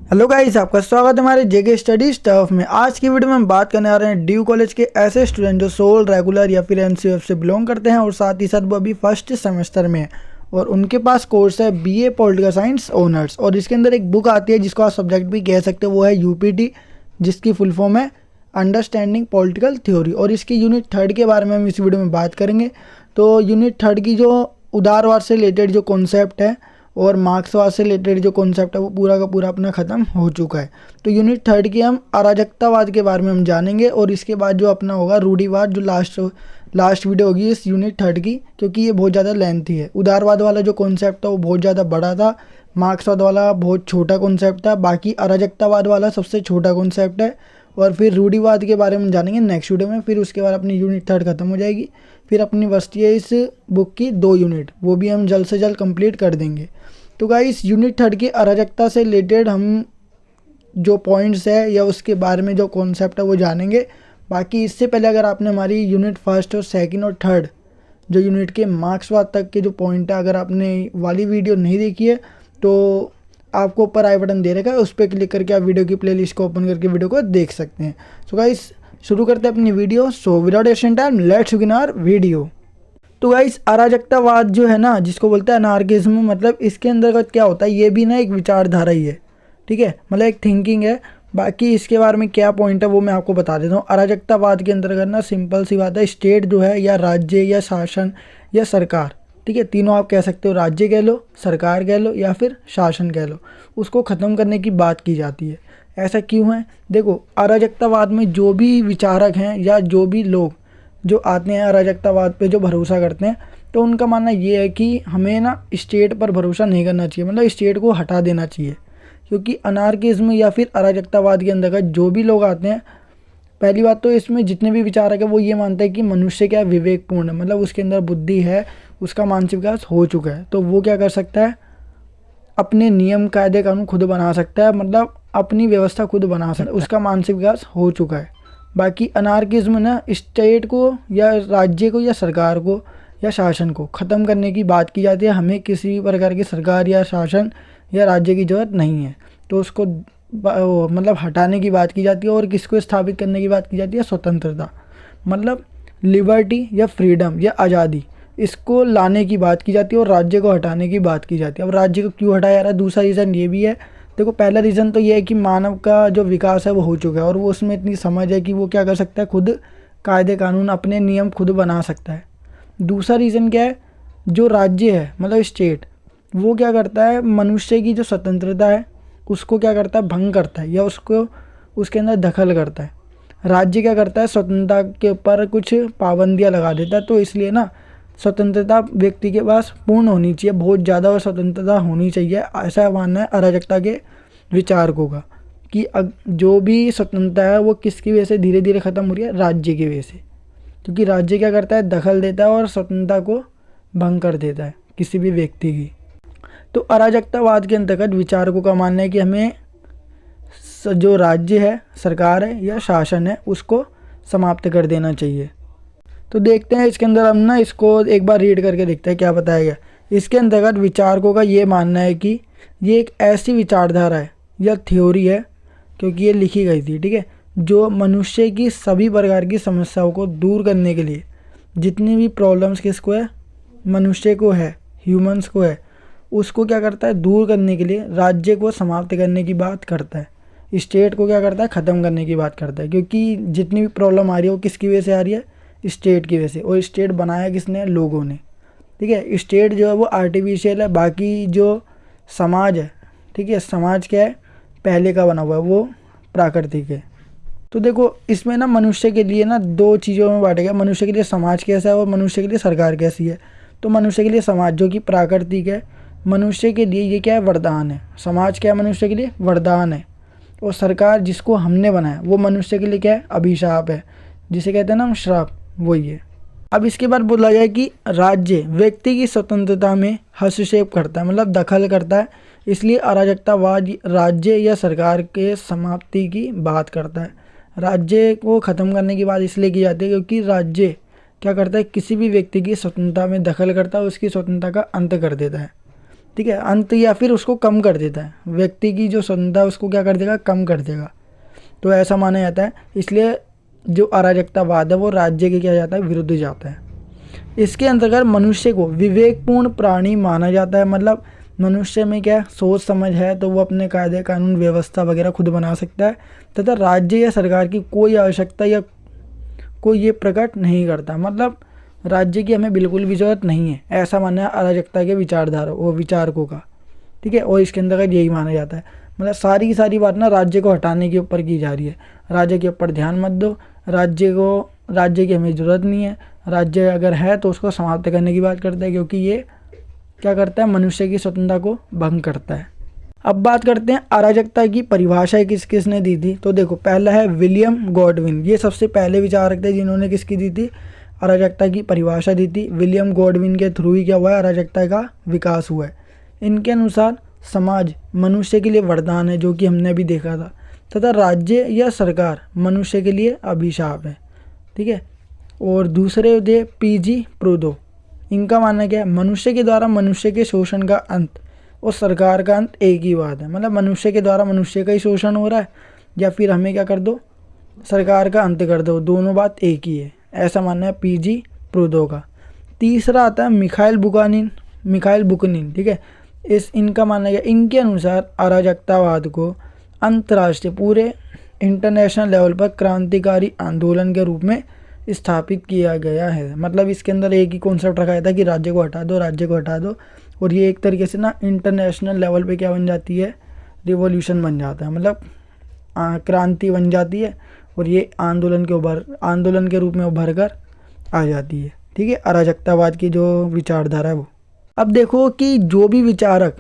Hello guys, आपका स्वागत है हमारे जेके स्टडी स्टफ में। आज की वीडियो में हम बात करने आ रहे हैं ड्यू कॉलेज के ऐसे स्टूडेंट जो सोल, रेगुलर या फिर एमसीएफ से बिलोंग करते हैं और साथ ही साथ वो अभी फर्स्ट सेमेस्टर में है और उनके पास कोर्स है बीए पॉलिटिकल साइंस ऑनर्स। और इसके अंदर एक बुक आती है जिसको आप सब्जेक्ट भी कह सकते हो, वो है यूपीटी, जिसकी फुल फॉर्म है अंडरस्टैंडिंग पॉलिटिकल थ्योरी। और इसकी यूनिट 3 के बारे में हम इस वीडियो में बात करेंगे। तो यूनिट 3 की जो उदारवाद से रिलेटेड जो कॉन्सेप्ट है और मार्क्सवाद से रिलेटेड जो कॉन्सेप्ट है वो पूरा का पूरा अपना ख़त्म हो चुका है। तो यूनिट 3 की हम अराजकतावाद के बारे में हम जानेंगे और इसके बाद जो अपना होगा रूढ़िवाद, जो लास्ट वीडियो होगी इस यूनिट 3 की, क्योंकि ये बहुत ज़्यादा लेंथी है। उदारवाद वाला जो कॉन्सेप्ट था वो बहुत ज़्यादा बड़ा था, मार्क्सवाद वाला बहुत छोटा कॉन्सेप्ट था, बाकी अराजकतावाद वाला सबसे छोटा कॉन्सेप्ट है। और फिर रूढ़िवाद के बारे में जानेंगे नेक्स्ट वीडियो में। फिर उसके बाद अपनी यूनिट 3 खत्म हो जाएगी। फिर अपनी बचती है इस बुक की 2 यूनिट, वो भी हम जल्द से जल्द कंप्लीट कर देंगे। तो गाइस, यूनिट 3 की अराजकता से रिलेटेड हम जो पॉइंट्स है या उसके बारे में जो कॉन्सेप्ट है वो जानेंगे। बाकी इससे पहले अगर आपने हमारी यूनिट 1 और 2 और 3 जो यूनिट के मार्क्सवाद तक के जो पॉइंट है, अगर आपने वाली वीडियो नहीं देखी है तो आपको ऊपर आई बटन दे रखा है, उस पर क्लिक करके आप वीडियो की प्लेलिस्ट को ओपन करके वीडियो को देख सकते हैं। सो गाइस, शुरू करते हैं अपनी video. So without wasting time let's begin our video. तो गाइस, अराजकतावाद जो है ना, जिसको बोलते हैं अनार्किज्म, मतलब इसके अंतर्गत क्या होता है, ये भी ना एक विचारधारा ही है, ठीक है, मतलब एक थिंकिंग है। बाकी इसके बारे में क्या पॉइंट है वो मैं आपको बता देता हूँ। अराजकतावाद के अंतर्गत ना सिंपल सी बात है, स्टेट जो है या राज्य या शासन या सरकार, ठीक है, तीनों आप कह सकते हो, राज्य कह लो, सरकार कह लो या फिर शासन कह लो, उसको ख़त्म करने की बात की जाती है। ऐसा क्यों है? देखो, अराजकतावाद में जो भी विचारक हैं या जो भी लोग जो आते हैं अराजकतावाद पे जो भरोसा करते हैं, तो उनका मानना ये है कि हमें ना स्टेट पर भरोसा नहीं करना चाहिए, मतलब स्टेट को हटा देना चाहिए। क्योंकि अनार्किज्म या फिर अराजकतावाद के अंतर्गत जो भी लोग आते हैं, पहली बात तो इसमें जितने भी विचारक है वो ये मानते हैं कि मनुष्य क्या विवेकपूर्ण है, मतलब उसके अंदर बुद्धि है, उसका मानसिक विकास हो चुका है, तो वो क्या कर सकता है, अपने नियम कायदे कानून खुद बना सकता है, मतलब अपनी व्यवस्था खुद बना सकता है, उसका मानसिक विकास हो चुका है। बाकी अनार्किज्म ना स्टेट को या राज्य को या सरकार को या शासन को ख़त्म करने की बात की जाती है। हमें किसी भी प्रकार की सरकार या शासन या राज्य की ज़रूरत नहीं है, तो उसको मतलब हटाने की बात की जाती है। और किसको स्थापित करने की बात की जाती है? स्वतंत्रता, मतलब लिबर्टी या फ्रीडम या आज़ादी, इसको लाने की बात की जाती है और राज्य को हटाने की बात की जाती है। अब राज्य को क्यों हटाया जा रहा है? दूसरा रीज़न ये भी है। देखो, पहला रीज़न तो ये है कि मानव का जो विकास है वो हो चुका है और वो उसमें इतनी समझ है कि वो क्या कर सकता है, खुद कायदे कानून अपने नियम खुद बना सकता है। दूसरा रीज़न क्या है? जो राज्य है मतलब स्टेट, वो क्या करता है, मनुष्य की जो स्वतंत्रता है उसको क्या करता है, भंग करता है या उसको उसके अंदर दखल करता है। राज्य क्या करता है, स्वतंत्रता के ऊपर कुछ पाबंदियाँ लगा देता है। तो इसलिए ना स्वतंत्रता व्यक्ति के पास पूर्ण होनी चाहिए, बहुत ज़्यादा और स्वतंत्रता होनी चाहिए, ऐसा मानना है अराजकता के विचारकों का। कि जो भी स्वतंत्रता है वो किसकी वजह से धीरे धीरे ख़त्म हो रही है? राज्य की वजह से। क्योंकि राज्य क्या करता है, दखल देता है और स्वतंत्रता को भंग कर देता है किसी भी व्यक्ति की। तो अराजकतावाद के अंतर्गत विचारकों का मानना है कि हमें जो राज्य है, सरकार है या शासन है, उसको समाप्त कर देना चाहिए। तो देखते हैं इसके अंदर, हम ना इसको एक बार रीड करके देखते हैं क्या बताया गया। इसके अंतर्गत विचारकों का ये मानना है कि ये एक ऐसी विचारधारा है या थ्योरी है, क्योंकि ये लिखी गई थी, ठीक है, जो मनुष्य की सभी प्रकार की समस्याओं को दूर करने के लिए, जितनी भी प्रॉब्लम्स किसको है, मनुष्य को है, ह्यूमंस को है, उसको क्या करता है, दूर करने के लिए राज्य को समाप्त करने की बात करता है, स्टेट को क्या करता है, ख़त्म करने की बात करता है। क्योंकि जितनी भी प्रॉब्लम आ रही है वो किसकी वजह से आ रही है? स्टेट की वजह से। और स्टेट बनाया किसने? लोगों ने, ठीक है। स्टेट जो है वो आर्टिफिशियल है, बाकी जो समाज है, ठीक है, समाज क्या है, पहले का बना हुआ है, वो प्राकृतिक है। तो देखो, इसमें ना मनुष्य के लिए ना 2 चीज़ों में बांटा गया, मनुष्य के लिए समाज कैसा है और मनुष्य के लिए सरकार कैसी है। तो मनुष्य के लिए समाज जो कि प्राकृतिक है, मनुष्य के लिए ये क्या है, वरदान है। समाज क्या है मनुष्य के लिए? वरदान है। और सरकार जिसको हमने बनाया वो मनुष्य के लिए क्या है? अभिशाप है, जिसे कहते हैं ना हम श्राप, वही है। अब इसके बाद बोला जाए कि राज्य व्यक्ति की स्वतंत्रता में हस्तक्षेप करता है, मतलब दखल करता है, इसलिए अराजकतावाद राज्य या सरकार के समाप्ति की बात करता है। राज्य को ख़त्म करने की बात इसलिए की जाती है क्योंकि राज्य क्या करता है, किसी भी व्यक्ति की स्वतंत्रता में दखल करता है, उसकी स्वतंत्रता का अंत कर देता है, ठीक है, अंत या फिर उसको कम कर देता है, व्यक्ति की जो स्वतंत्रता है उसको क्या कर देगा, कम कर देगा। तो ऐसा माना जाता है, इसलिए जो अराजकतावाद है वो राज्य के क्या जाता है, विरुद्ध जाता है। इसके अंतर्गत मनुष्य को विवेकपूर्ण प्राणी माना जाता है, मतलब मनुष्य में क्या सोच समझ है तो वो अपने कायदे कानून व्यवस्था वगैरह खुद बना सकता है, तथा राज्य या सरकार की कोई आवश्यकता या कोई ये प्रकट नहीं करता, मतलब राज्य की हमें बिल्कुल भी जरूरत नहीं है, ऐसा मानना है अराजकता के विचारधारा वो विचारकों का। ठीक है, और इसके अंतर्गत यही माना जाता है, मतलब सारी की सारी बात ना राज्य को हटाने के ऊपर की जा रही है। राज्य के ऊपर ध्यान मत दो, राज्य की हमें ज़रूरत नहीं है, राज्य अगर है तो उसको समाप्त करने की बात करता है, क्योंकि ये क्या करता है, मनुष्य की स्वतंत्रता को भंग करता है। अब बात करते हैं अराजकता की परिभाषा किस किस ने दी थी। तो देखो, पहला है विलियम गॉडविन, ये सबसे पहले विचारक थे जिन्होंने किसकी दी थी, अराजकता की परिभाषा दी थी। विलियम गॉडविन के थ्रू ही क्या हुआ है, अराजकता का विकास हुआ है। इनके अनुसार समाज मनुष्य के लिए वरदान है, जो कि हमने भी देखा था, तथा राज्य या सरकार मनुष्य के लिए अभिशाप है। ठीक है, और दूसरे थे पीजी प्रूदो, इनका मानना क्या है, मनुष्य के द्वारा मनुष्य के शोषण का अंत और सरकार का अंत एक ही बात है, मतलब मनुष्य के द्वारा मनुष्य का ही शोषण हो रहा है या फिर हमें क्या कर दो, सरकार का अंत कर दो, दोनों बात एक ही है, ऐसा मानना है पीजी प्रूदो का। तीसरा आता है मिखाइल बुकनिन। ठीक है, इनका मानना है, इनके अनुसार अराजकतावाद को अंतर्राष्ट्रीय पूरे इंटरनेशनल लेवल पर क्रांतिकारी आंदोलन के रूप में स्थापित किया गया है। मतलब इसके अंदर एक ही कॉन्सेप्ट रखा था कि राज्य को हटा दो, और ये एक तरीके से ना इंटरनेशनल लेवल पे क्या बन जाती है, रिवॉल्यूशन बन जाता है, मतलब क्रांति बन जाती है, और ये आंदोलन के रूप में उभर कर आ जाती है। ठीक है, अराजकतावाद की जो विचारधारा है वो। अब देखो कि जो भी विचारक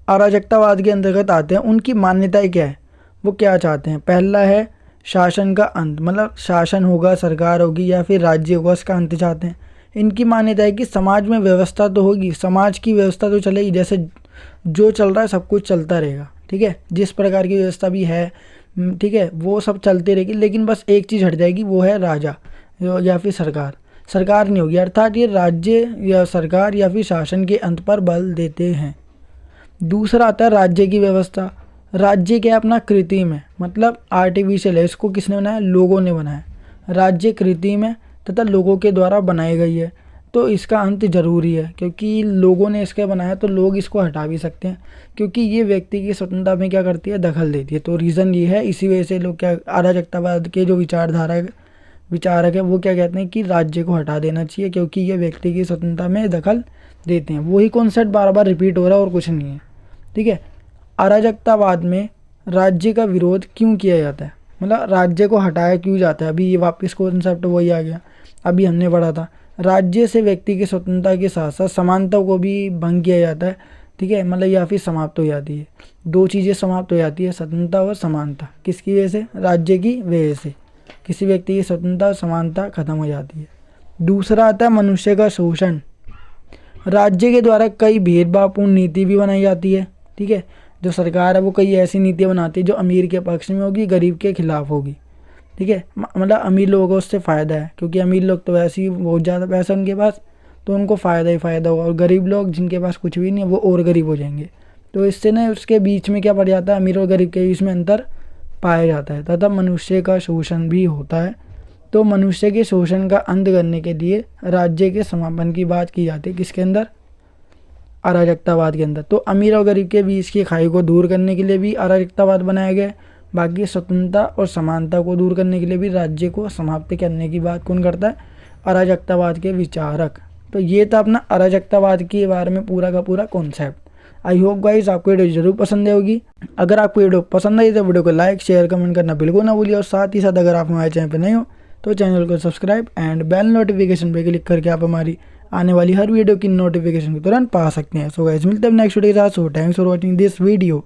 अराजकतावाद के अंतर्गत आते हैं उनकी मान्यताएं क्या है, वो क्या चाहते हैं। पहला है शासन का अंत, मतलब शासन होगा, सरकार होगी या फिर राज्य होगा, उसका अंत चाहते हैं। इनकी मान्यता है कि समाज में व्यवस्था तो होगी, समाज की व्यवस्था तो चलेगी, जैसे जो चल रहा है सब कुछ चलता रहेगा। ठीक है, जिस प्रकार की व्यवस्था भी है, ठीक है, वो सब चलती रहेगी, लेकिन बस एक चीज़ हट जाएगी, वो है राजा या फिर सरकार नहीं होगी, अर्थात ये राज्य या सरकार या फिर शासन के अंत पर बल देते हैं। दूसरा आता है राज्य की व्यवस्था। राज्य क्या अपना कृत्रिम है, मतलब आर्टिफिशियल है, इसको किसने बनाया, लोगों ने बनाया। राज्य कृत्रिम है तथा लोगों के द्वारा बनाई गई है, तो इसका अंत जरूरी है, क्योंकि लोगों ने इसके बनाया तो लोग इसको हटा भी सकते हैं, क्योंकि ये व्यक्ति की स्वतंत्रता में क्या करती है, दखल देती है। तो रीज़न ये है, इसी वजह से लोग क्या, अराजकतावाद के जो विचारक है वो क्या कहते हैं कि राज्य को हटा देना चाहिए, क्योंकि ये व्यक्ति की स्वतंत्रता में दखल देते हैं। वही कॉन्सेप्ट बार बार रिपीट हो रहा है और कुछ नहीं है। ठीक है, अराजकतावाद में राज्य का विरोध क्यों किया जाता है, मतलब राज्य को हटाया क्यों जाता है। अभी ये वापस कॉन्सेप्ट वही आ गया, अभी हमने पढ़ा था, राज्य से व्यक्ति की स्वतंत्रता के साथ साथ समानता को भी भंग किया जाता है। ठीक है, मतलब या फिर समाप्त हो जाती है, दो चीज़ें समाप्त हो जाती है, स्वतंत्रता और समानता। किसकी वजह से, राज्य की वजह से किसी व्यक्ति की स्वतंत्रता और समानता खत्म हो जाती है। दूसरा आता है मनुष्य का शोषण। राज्य के द्वारा कई भेदभावपूर्ण नीति भी बनाई जाती है। ठीक है, जो सरकार है वो कई ऐसी नीतियाँ बनाती है जो अमीर के पक्ष में होगी, गरीब के खिलाफ होगी। ठीक है, मतलब अमीर लोगों को उससे फ़ायदा है, क्योंकि अमीर लोग तो वैसे ही बहुत ज़्यादा पैसा उनके पास, तो उनको फ़ायदा ही फ़ायदा होगा, और गरीब लोग जिनके पास कुछ भी नहीं है वो और गरीब हो जाएंगे। तो इससे ना उसके बीच में क्या पड़ जाता है, अमीर और गरीब के बीच में अंतर पाया जाता है, तथा मनुष्य का शोषण भी होता है। तो मनुष्य के शोषण का अंत करने के लिए राज्य के समापन की बात की जाती है, किसके अंदर, अराजकतावाद के अंदर। तो अमीर और गरीब के बीच की खाई को दूर करने के लिए भी अराजकतावाद बनाया गया है। बाकी स्वतंत्रता और समानता को दूर करने के लिए भी राज्य को समाप्त करने की बात कौन करता है, अराजकतावाद के विचारक। तो ये था अपना अराजकतावाद के बारे में पूरा का पूरा कॉन्सेप्ट। आई होप गाइस आपको वीडियो जरूर पसंद आई होगी। अगर आपको वीडियो पसंद आई तो वीडियो को लाइक शेयर कमेंट करना बिल्कुल ना भूलिए, और साथ ही साथ अगर आप हमारे चैनल पर नए हो तो चैनल को सब्सक्राइब एंड बेल नोटिफिकेशन पे क्लिक करके आप हमारी आने वाली हर वीडियो की नोटिफिकेशन को तुरंत पा सकते हैं। सो गाइस मिलते हैं नेक्स्ट वीडियो के साथ। So thanks for watching this video.